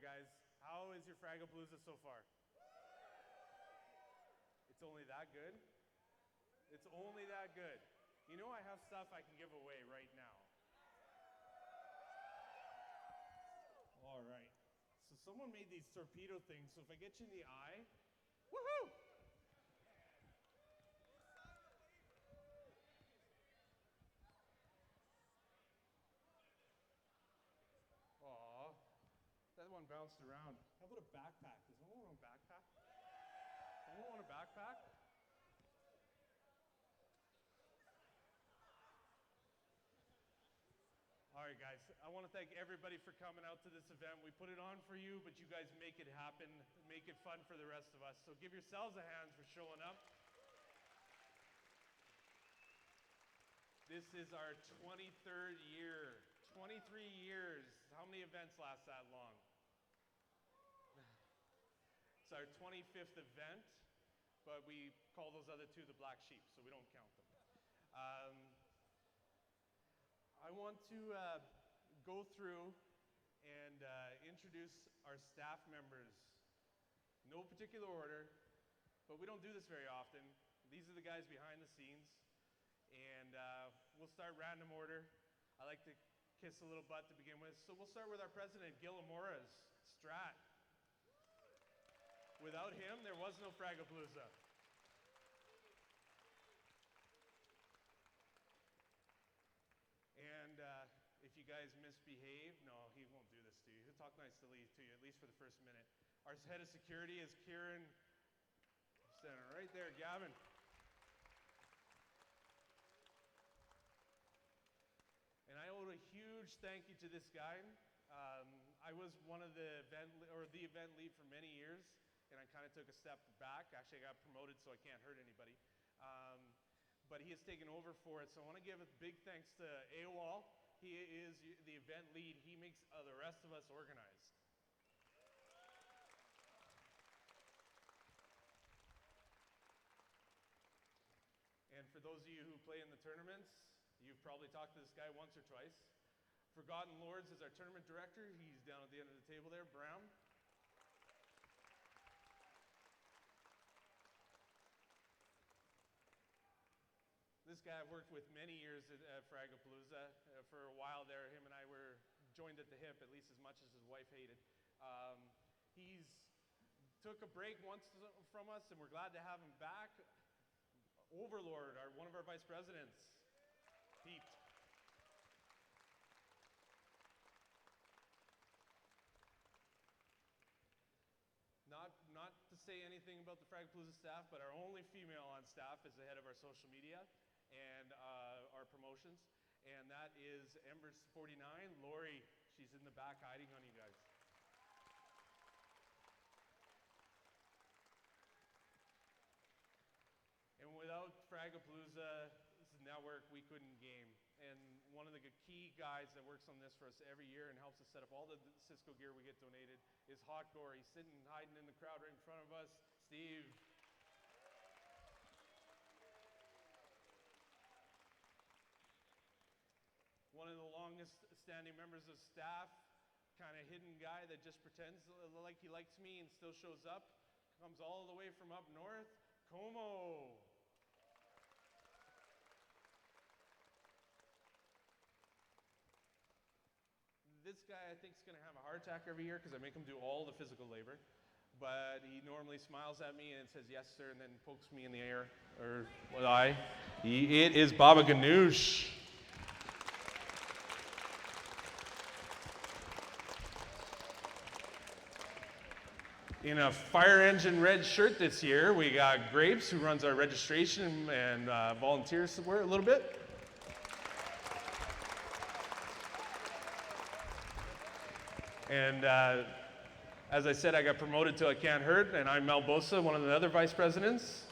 guys. How is your Fragapalooza so far? It's only that good? It's only that good. You know I have stuff I can give away right now. All right. So someone made these torpedo things, so if I get you in the eye, woohoo! Aw, that one bounced around. How about a backpack? Does anyone want a backpack? Anyone want a backpack? All right, guys, I want to thank everybody for coming out to this event. We put it on for you, but you guys make it happen, make it fun for the rest of us. So give yourselves a hand for showing up. This is our 23rd year. 23 years. How many events last that long? It's our 25th event, but we call those other two the black sheep, so we don't count them. I want to go through and introduce our staff members. No particular order, but we don't do this very often. These are the guys behind the scenes, and we'll start random order. I like to kiss a little butt to begin with, so we'll start with our president, Gil Amoras, Strat. Without him, there was no Fragapalooza. And if you guys misbehave, no, he won't do this to you. He'll talk nice to you, at least for the first minute. Our head of security is Kieran, standing right there, Gavin. And I owe a huge thank you to this guy. I was one of the event lead for many years, and I kind of took a step back. Actually, I got promoted, so I can't hurt anybody. But he has taken over for it, so I want to give a big thanks to AWOL. He is the event lead. He makes the rest of us organized. And for those of you who play in the tournaments, you've probably talked to this guy once or twice. Forgotten Lords is our tournament director. He's down at the end of the table there, Brown. This guy I've worked with many years at Fragapalooza. For a while there, him and I were joined at the hip, at least as much as his wife hated. He's took a break once from us, and we're glad to have him back. Overlord, one of our vice presidents, Pete. Not to say anything about the Fragapalooza staff, but our only female on staff is the head of our social media and our promotions, and that is Embers 49, Lori. She's in the back hiding on you guys. And without Fragapalooza network, we couldn't game. And one of the key guys that works on this for us every year and helps us set up all the Cisco gear we get donated is Hot Gore. He's sitting, hiding in the crowd right in front of us. Steve. One of the longest standing members of staff, kind of hidden guy that just pretends like he likes me and still shows up. Comes all the way from up north, Como. This guy, I think, is going to have a heart attack every year because I make him do all the physical labor. But he normally smiles at me and says, yes, sir, and then pokes me in the ear, or what eye. It is Baba Ganoush. In a fire engine red shirt this year, we got Grapes, who runs our registration and volunteers somewhere a little bit. And as I said, I got promoted till I can't hurt, and I'm Mel Bosa, one of the other vice presidents.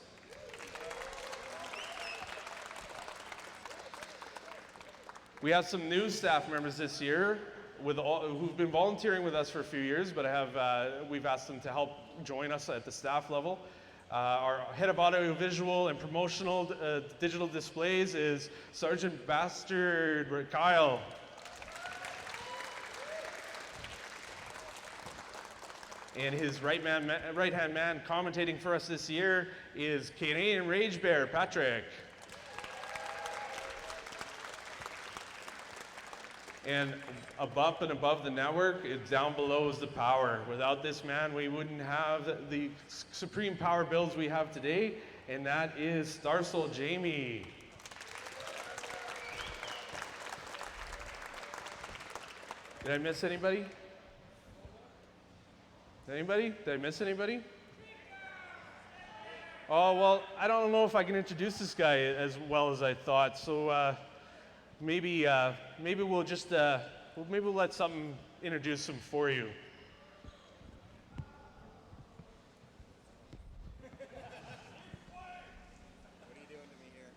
We have some new staff members this year who've been volunteering with us for a few years, but we've asked them to help join us at the staff level. Our head of audiovisual and promotional digital displays is Sergeant Bastard Kyle. And his right-hand man commentating for us this year is Canadian Rage Bear, Patrick. And up and above the network, down below is the power. Without this man, we wouldn't have the supreme power builds we have today, and that is Starsoul Jamie. Did I miss anybody? Anybody? Did I miss anybody? Oh, well, I don't know if I can introduce this guy as well as I thought, so maybe we'll just maybe we'll let something introduce him for you. What are you doing to me here?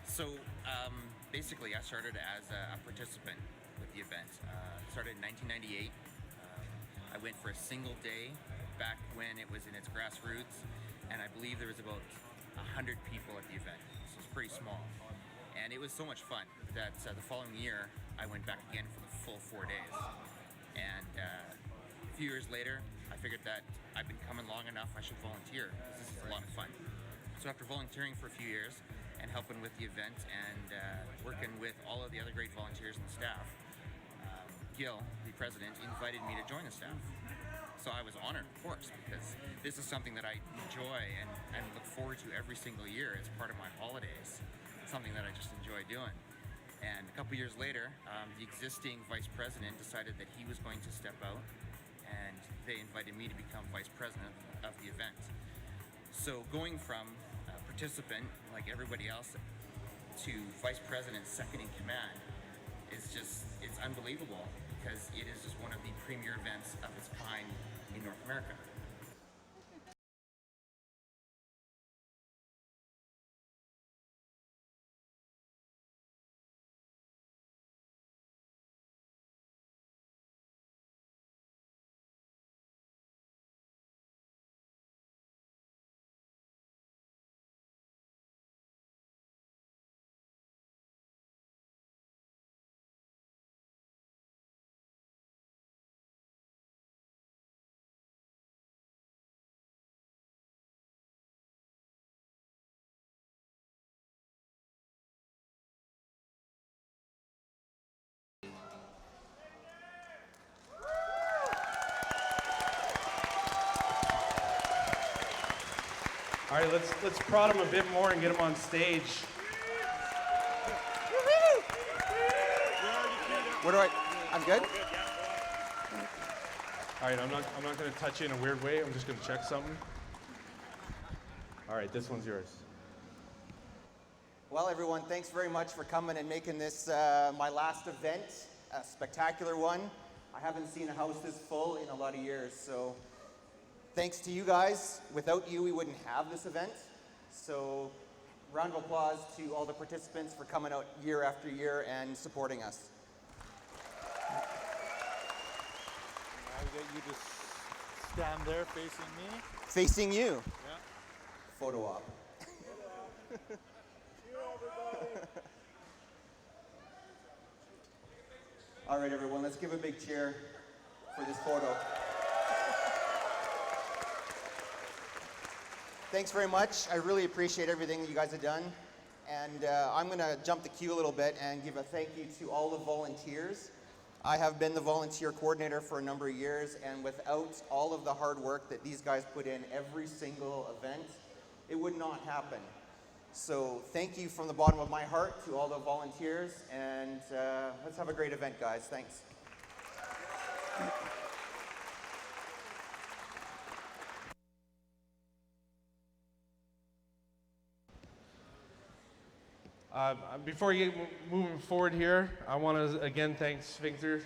So basically, I started as a participant with the event. Started in 1998. I went for a single day back when it was in its grassroots, and I believe there was about 100 people at the event. So it's pretty small. And it was so much fun that the following year, I went back again for the full 4 days. And a few years later, I figured that I've been coming long enough, I should volunteer. This is a lot of fun. So after volunteering for a few years, and helping with the event and working with all of the other great volunteers and staff, Gil, the president, invited me to join the staff. So I was honored, of course, because this is something that I enjoy and look forward to every single year. It's part of my holidays. It's something that I just enjoy doing. And a couple years later, the existing vice president decided that he was going to step out, and they invited me to become vice president of the event. So going from participant, like everybody else, to vice president, second in command, it's unbelievable, because it is just one of the premier events of its kind in North America. All right, let's prod him a bit more and get him on stage. Where do I'm good? All right, I'm not going to touch you in a weird way. I'm just going to check something. All right, this one's yours. Well, everyone, thanks very much for coming and making this my last event, a spectacular one. I haven't seen a house this full in a lot of years, so thanks to you guys. Without you, we wouldn't have this event. So round of applause to all the participants for coming out year after year and supporting us. I get you to stand there facing me. Facing you. Yeah. Photo op. All right, everyone, let's give a big cheer for this photo. Thanks very much. I really appreciate everything that you guys have done. And I'm going to jump the queue a little bit and give a thank you to all the volunteers. I have been the volunteer coordinator for a number of years, and without all of the hard work that these guys put in every single event, it would not happen. So thank you from the bottom of my heart to all the volunteers, and let's have a great event, guys. Thanks. Before you get moving forward here, I want to again thank Sphincter.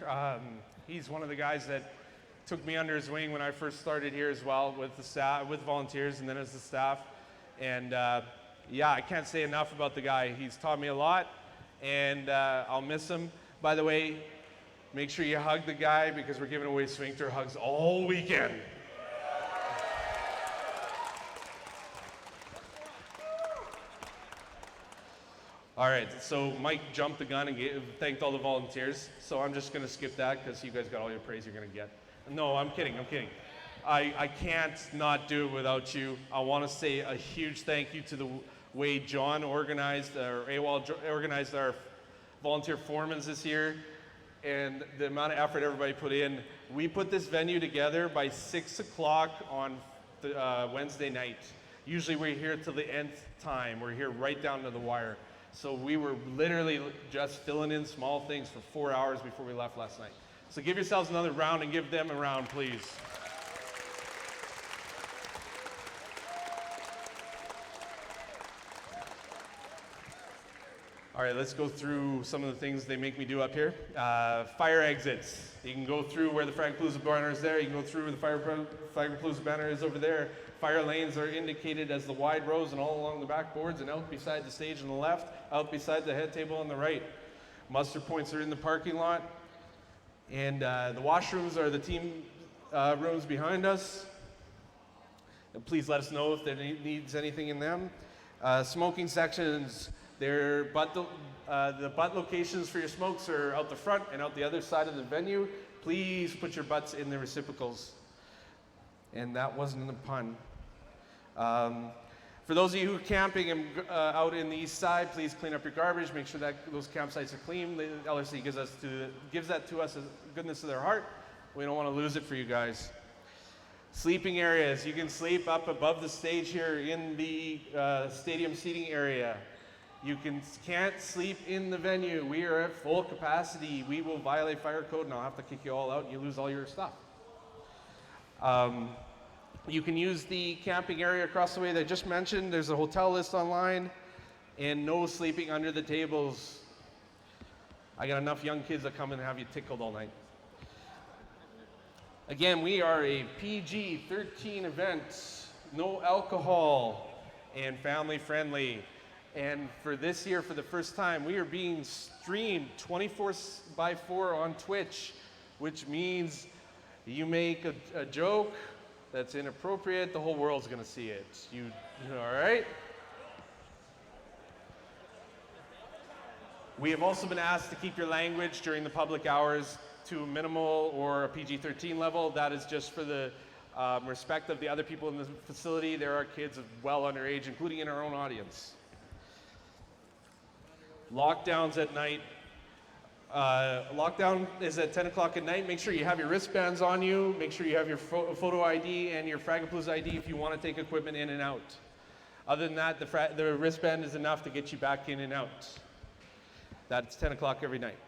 He's one of the guys that took me under his wing when I first started here as well with the staff, with volunteers, and then as the staff. And yeah, I can't say enough about the guy. He's taught me a lot, and I'll miss him. By the way, make sure you hug the guy because we're giving away sphincter hugs all weekend. All right, so Mike jumped the gun and thanked all the volunteers. So I'm just gonna skip that because you guys got all your praise you're gonna get. No, I'm kidding. I can't not do it without you. I want to say a huge thank you to the way John organized, or AWOL organized our volunteer foremans this year, and the amount of effort everybody put in. We put this venue together by 6 o'clock on Wednesday night. Usually we're here till the nth time. We're here right down to the wire. So we were literally just filling in small things for 4 hours before we left last night. So give yourselves another round and give them a round, please. All right, let's go through some of the things they make me do up here. Fire exits. You can go through where the Fragapalooza banner is there. You can go through where the Fragapalooza banner is over there. Fire lanes are indicated as the wide rows and all along the backboards and out beside the stage on the left, out beside the head table on the right. Muster points are in the parking lot. And the washrooms are the team rooms behind us. And please let us know if there needs anything in them. Smoking sections. The butt locations for your smokes are out the front and out the other side of the venue. Please put your butts in the reciprocals. And that wasn't a pun. For those of you who are camping and out in the east side, please clean up your garbage. Make sure that those campsites are clean. The LRC gives that to us as goodness of their heart. We don't want to lose it for you guys. Sleeping areas. You can sleep up above the stage here in the stadium seating area. You can't sleep in the venue. We are at full capacity. We will violate fire code and I'll have to kick you all out and you lose all your stuff. You can use the camping area across the way that I just mentioned. There's a hotel list online, and no sleeping under the tables. I got enough young kids that come and have you tickled all night. Again, we are a PG-13 event, no alcohol, and family friendly. And for this year, for the first time, we are being streamed 24/4 on Twitch, which means you make a joke that's inappropriate, the whole world's gonna see it. All right? We have also been asked to keep your language during the public hours to a minimal or a PG-13 level. That is just for the respect of the other people in the facility. There are kids well underage, including in our own audience. Lockdowns at night. Lockdown is at 10 o'clock at night. Make sure you have your wristbands on you. Make sure you have your photo ID and your Fragapalooza ID if you want to take equipment in and out. Other than that, the wristband is enough to get you back in and out. That's 10 o'clock every night.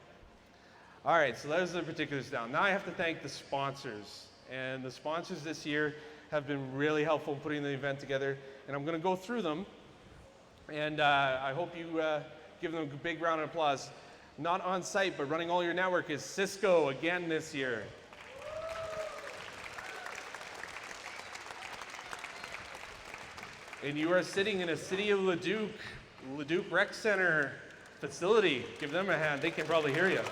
All right, so those are the particulars down. Now I have to thank the sponsors. And the sponsors this year have been really helpful in putting the event together. And I'm going to go through them. And I hope you give them a big round of applause. Not on site, but running all your network is Cisco again this year. And you are sitting in a City of Leduc Rec Center facility. Give them a hand, they can probably hear you.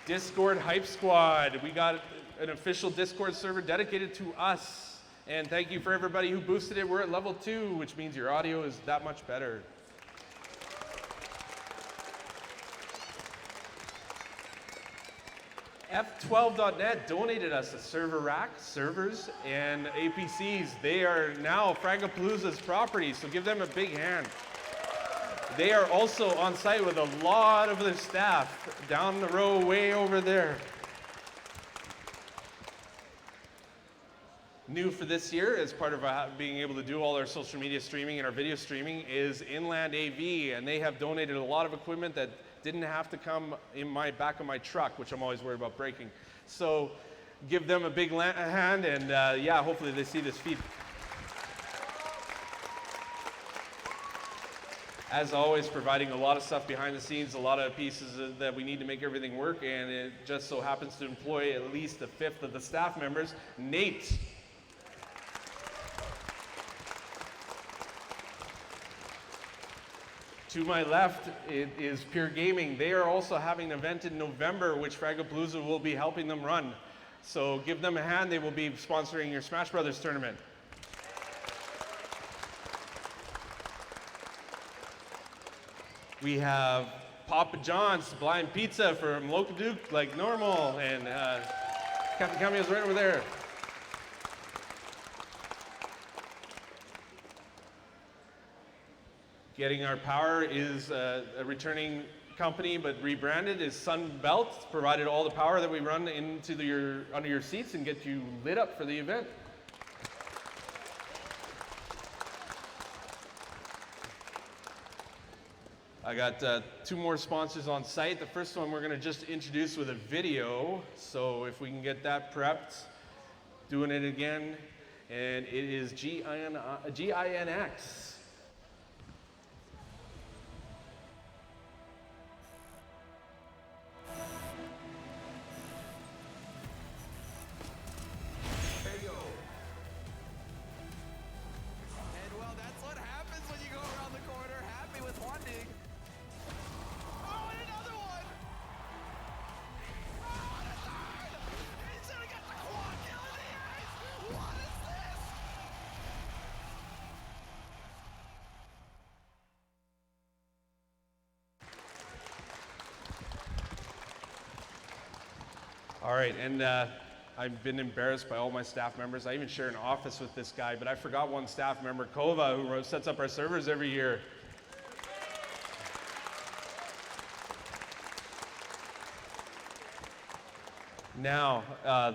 Discord Hype Squad. We got an official Discord server dedicated to us. And thank you for everybody who boosted it. We're at level 2, which means your audio is that much better. F12.net donated us a server rack, servers, and APCs. They are now Fragapalooza's property, so give them a big hand. They are also on site with a lot of their staff down the row way over there. New for this year, as part of being able to do all our social media streaming and our video streaming, is Inland AV, and they have donated a lot of equipment that didn't have to come in my back of my truck, which I'm always worried about breaking. So give them a big hand, and yeah, hopefully they see this feed. as always, providing a lot of stuff behind the scenes, a lot of pieces that we need to make everything work, and it just so happens to employ at least a fifth of the staff members. Nate. To my left, it is Pure Gaming. They are also having an event in November, which Fragapalooza will be helping them run. So give them a hand. They will be sponsoring your Smash Brothers tournament. We have Papa John's Blind Pizza from Locaduke, like normal, and Captain Cameo's right over there. Getting our power is a returning company, but rebranded is Sunbelt. Provided all the power that we run into under your seats and get you lit up for the event. I got 2 more sponsors on site. The first one we're going to just introduce with a video. So if we can get that prepped, doing it again. And it is GINX. All right, and I've been embarrassed by all my staff members. I even share an office with this guy, but I forgot one staff member, Kova, who sets up our servers every year. Now,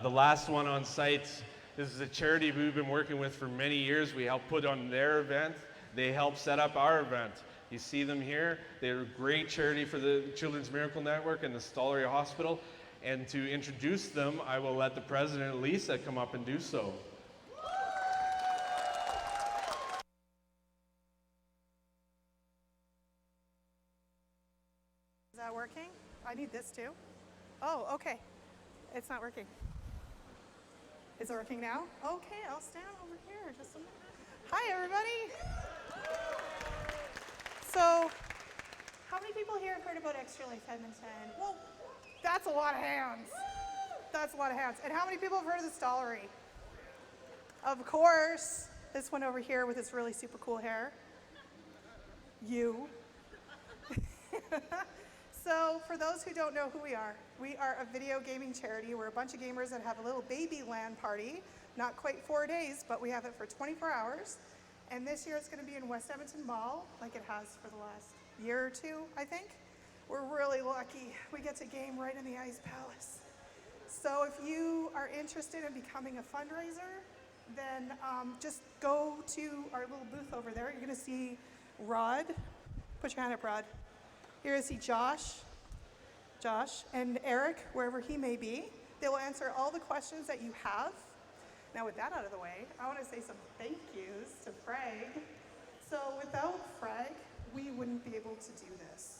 the last one on site, this is a charity we've been working with for many years. We help put on their event. They help set up our event. You see them here. They're a great charity for the Children's Miracle Network and the Stollery Hospital. And to introduce them, I will let the president, Lisa, come up and do so. Is that working? I need this too. Oh, okay. It's not working. Is it working now? Okay, I'll stand over here just a minute. Hi, everybody. So, how many people here have heard about Extra Life Edmonton? Well, that's a lot of hands. That's a lot of hands. And how many people have heard of the Stollery? Of course. This one over here with this really super cool hair. You. So for those who don't know who we are a video gaming charity. We're a bunch of gamers that have a little baby LAN party. Not quite 4 days, but we have it for 24 hours. And this year it's going to be in West Edmonton Mall, like it has for the last year or two, I think. We're really lucky. We get to game right in the Ice Palace. So if you are interested in becoming a fundraiser, then just go to our little booth over there. You're going to see Rod. Put your hand up, Rod. You're going to see Josh, and Eric, wherever he may be. They will answer all the questions that you have. Now with that out of the way, I want to say some thank yous to Frag. So without Frag, we wouldn't be able to do this.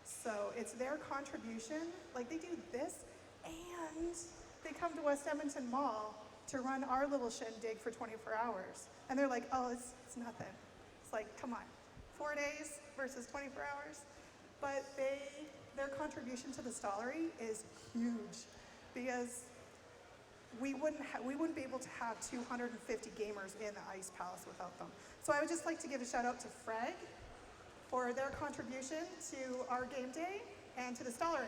So it's their contribution, like they do this, and they come to West Edmonton Mall to run our little shindig for 24 hours. And they're like, oh, it's nothing. It's like, come on, 4 days versus 24 hours. But their contribution to the Stollery is huge because we wouldn't be able to have 250 gamers in the Ice Palace without them. So I would just like to give a shout out to Frag for their contribution to our game day and to the Stollery.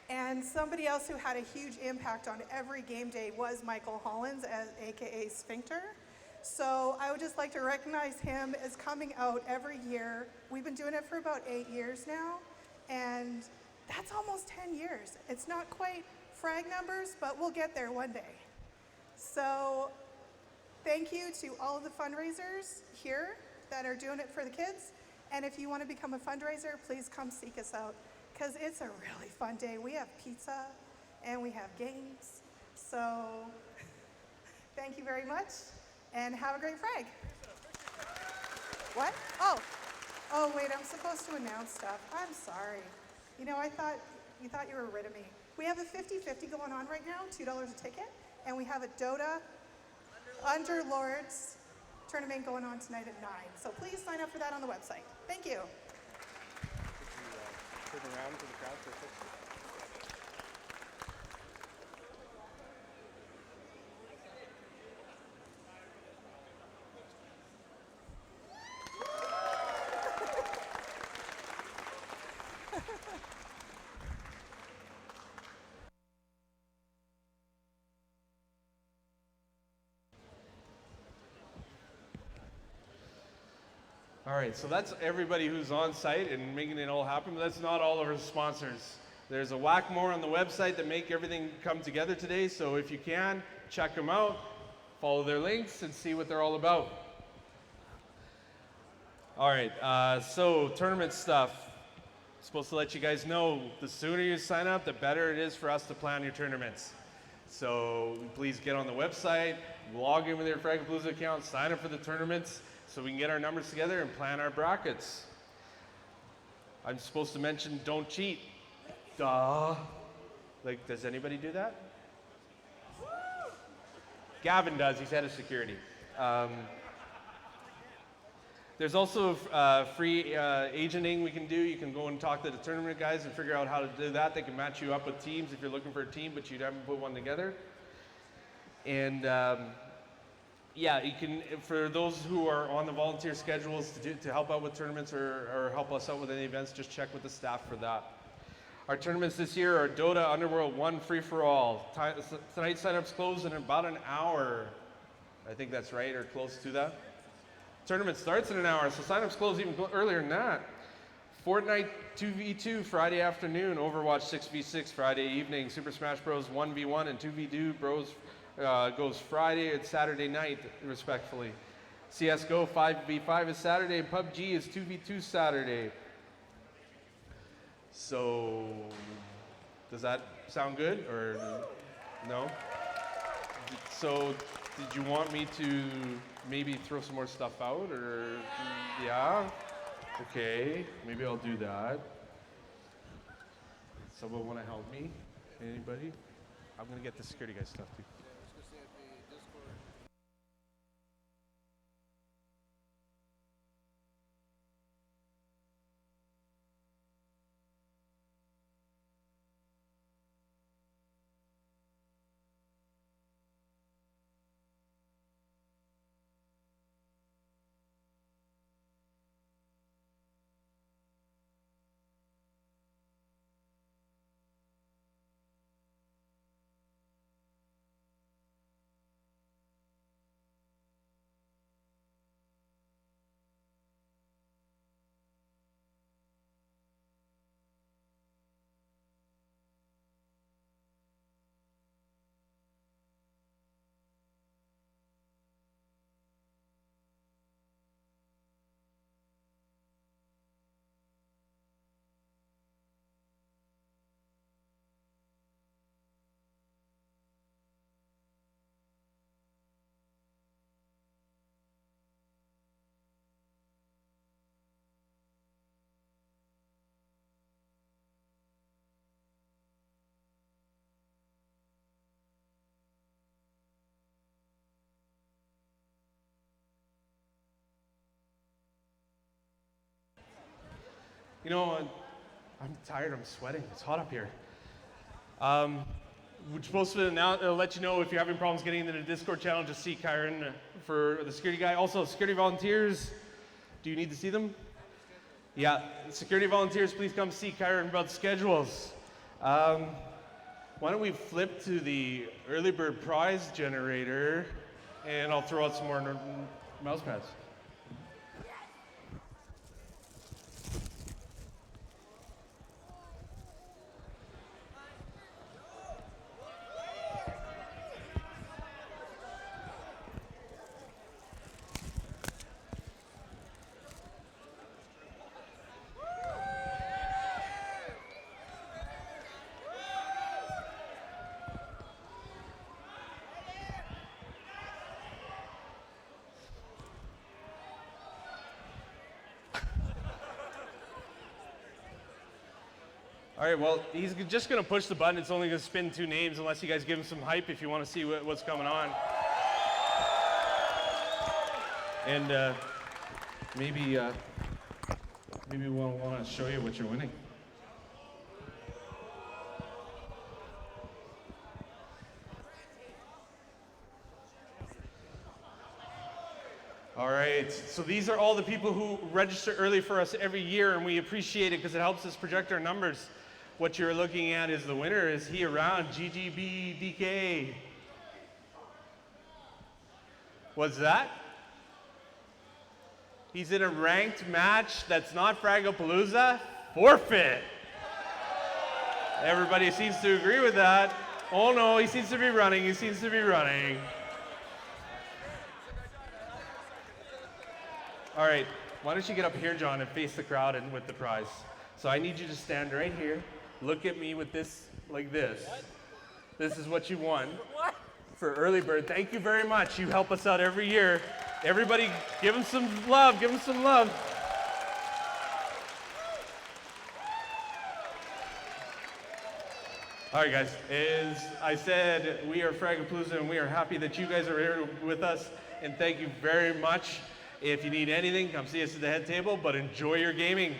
And somebody else who had a huge impact on every game day was Michael Hollins, aka Sphincter. So I would just like to recognize him as coming out every year. We've been doing it for about 8 years now, and that's almost 10 years. It's not quite Frag numbers, but we'll get there one day. So thank you to all of the fundraisers here that are doing it for the kids. And if you want to become a fundraiser, please come seek us out because it's a really fun day. We have pizza and we have games. So thank you very much, and have a great frag. What? Oh wait, I'm supposed to announce stuff. I'm sorry. You know, you thought you were rid of me. We have a 50-50 going on right now, $2 a ticket, and we have a Dota Underlords tournament going on tonight at 9. So please sign up for that on the website. Thank you. Turn around to the crowd for a picture. All right, so that's everybody who's on site and making it all happen, but that's not all of our sponsors. There's a whack more on the website that make everything come together today, so if you can, check them out, follow their links, and see what they're all about. All right, so tournament stuff. Supposed to let you guys know, the sooner you sign up, the better it is for us to plan your tournaments. So please get on the website, log in with your Fragapalooza account, sign up for the tournaments, so we can get our numbers together and plan our brackets. I'm supposed to mention don't cheat. Duh. Like, does anybody do that? Gavin does, he's head of security. There's also free agenting we can do. You can go and talk to the tournament guys and figure out how to do that. They can match you up with teams if you're looking for a team, but you haven't put one together. And yeah, you can, for those who are on the volunteer schedules to help out with tournaments or help us out with any events, just check with the staff for that. Our tournaments this year are Dota Underworld 1 free-for-all. Tonight sign-ups close in about an hour. I think that's right, or close to that. Tournament starts in an hour, so sign-ups close even earlier than that. Fortnite 2v2 Friday afternoon, Overwatch 6v6 Friday evening, Super Smash Bros 1v1 and 2v2 Bros goes Friday and Saturday night, respectfully. CSGO 5v5 is Saturday, and PUBG is 2v2 Saturday. So, does that sound good, or no? So, did you want me to maybe throw some more stuff out, or yeah? Okay, maybe I'll do that. Someone want to help me? Anybody? I'm gonna get the security guy stuff too. You know, I'm tired, I'm sweating, it's hot up here. We're supposed to let you know if you're having problems getting into the Discord channel, just see Kyron for the security guy. Also, security volunteers, do you need to see them? Yeah, security volunteers, please come see Kyron about schedules. Why don't we flip to the early bird prize generator, and I'll throw out some more mouse pads. All right, well, he's just going to push the button. It's only going to spin 2 names unless you guys give him some hype if you want to see what's coming on. And maybe we'll want to show you what you're winning. All right, so these are all the people who register early for us every year, and we appreciate it because it helps us project our numbers. What you're looking at is the winner. Is he around? GGBDK. What's that? He's in a ranked match that's not Fragapalooza. Forfeit. Everybody seems to agree with that. Oh no, he seems to be running. He seems to be running. All right, why don't you get up here, John, and face the crowd and with the prize. So I need you to stand right here. Look at me with this, like this. What? This is what you won. What? For Early Bird. Thank you very much. You help us out every year. Everybody, give him some love. Give him some love. All right, guys. As I said, we are Fragapalooza, and we are happy that you guys are here with us. And thank you very much. If you need anything, come see us at the head table, but enjoy your gaming.